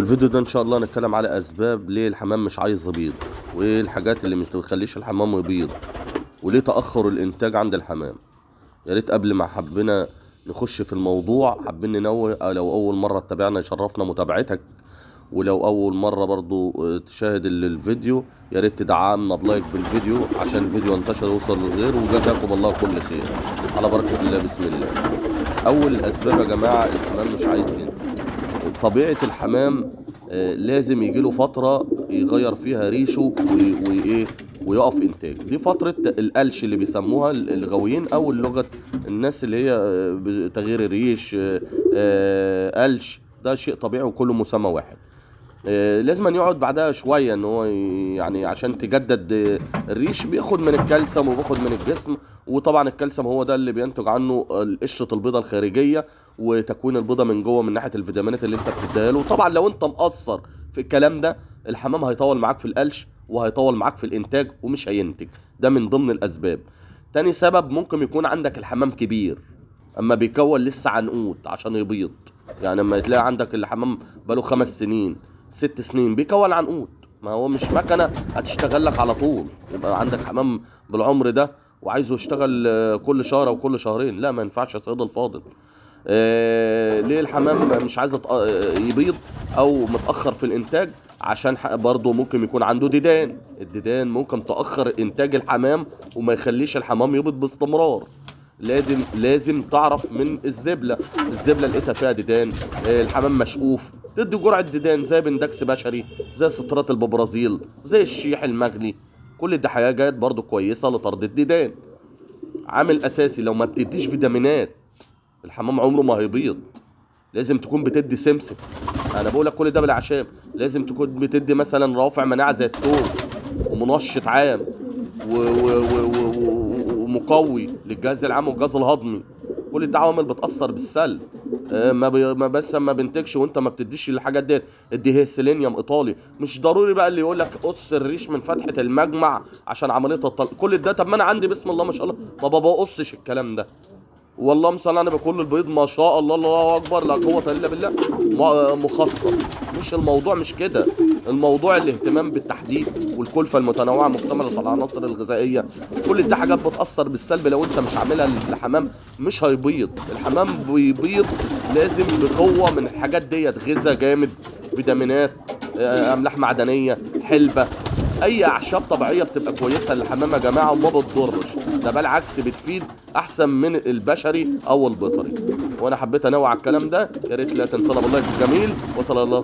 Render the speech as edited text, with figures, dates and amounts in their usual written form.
في الفيديو ده ان شاء الله هنتكلم على اسباب ليه الحمام مش عايز يبيض، وايه الحاجات اللي مش بتخليش الحمام يبيض، وليه تأخر الانتاج عند الحمام. يا ريت قبل ما حبينا نخش في الموضوع حابين ننوه، لو اول مرة تتابعنا يشرفنا متابعتك، ولو اول مرة برضو تشاهد الفيديو يا ريت تدعمنا بلايك بالفيديو عشان الفيديو ينتشر ويوصل للغير، وجزاكم الله كل خير. على بركة الله، بسم الله. اول اسباب يا جماعة الحمام مش عايز ينتج. طبيعة الحمام لازم يجيله فترة يغير فيها ريشه وايه ويقف انتاج. دي فترة القلش اللي بيسموها الغاويين او اللغة الناس اللي هي تغيير الريش، قلش. ده شيء طبيعي وكله مسمى واحد. لازم أن يقعد بعدها شوية ان هو يعني عشان تجدد الريش، بياخد من الكالسيوم وبياخد من الجسم. وطبعا الكالسيوم هو ده اللي بينتج عنه قشرة البيضة الخارجية وتكوين البيضة من جوه من ناحية الفيتامينات اللي انت بتديها له. وطبعا لو انت مقصر في الكلام ده الحمام هيطول معاك في القلش وهيطول معاك في الانتاج ومش هينتج. ده من ضمن الاسباب. تاني سبب ممكن يكون عندك الحمام كبير اما بيكون لسه عنقود عشان يبيض. يعني اما تلاقي عندك الحمام بقاله 5 سنين 6 سنين بيكون عنقود، ما هو مش مكنه هتشتغل لك على طول. يبقى عندك حمام بالعمر ده وعايزه يشتغل كل شهر او كل شهرين، لا ما ينفعش يا سيد الفاضل. ليه الحمام مش عايز يبيض او متاخر في الانتاج؟ عشان برضه ممكن يكون عنده ديدان. الديدان ممكن تاخر انتاج الحمام وما يخليش الحمام يبيض باستمرار. لازم تعرف من الزبله لقيتها فيها ديدان، الحمام مشقوف، تدي جرعه ديدان زي بندكس بشري، زي سترات الببرازيل، زي الشيح المغلي. كل دي حاجات برضو كويسه لطرد الديدان. عامل اساسي لو ما بتديش فيتامينات الحمام عمره ما هيبيض. لازم تكون بتدي سمسم. انا بقول لك كل ده بالاعشاب. لازم تكون بتدي مثلا رافع مناعه زي الثوم، ومنشط عام، ومقوي للجهاز العام والجهاز الهضمي. كل دي عوامل بتاثر بالسلب. ما بس ما بنتكش وانت ما بتديش الحاجات دي. ادي سيلينيوم ايطالي. مش ضروري بقى اللي يقول لك قص الريش من فتحه المجمع عشان عمليه الطلق. كل ده طب ما انا عندي بسم الله ما شاء الله ما بقصش الكلام ده. والله مثلا انا بكل البيض ما شاء الله الله اكبر لا قوه الا بالله مخصص. مش الموضوع مش كده. الموضوع الاهتمام بالتحديد والكلفه المتنوعه مكتمله العناصر الغذائيه. كل دي حاجات بتاثر بالسلب لو انت مش عاملها للحمام. مش هيبيض الحمام. بيبيض لازم بقوه من الحاجات ديت، غذاء جامد، فيتامينات، املاح معدنيه، حلبه. اي اعشاب طبيعيه بتبقى كويسه للحمام يا جماعه وما بتضرش. ده بالعكس بتفيد احسن من البشري او البيطري. وانا حبيت انوع على الكلام ده. يا ريت لا تنسونا بالله الجميل. وصلى الله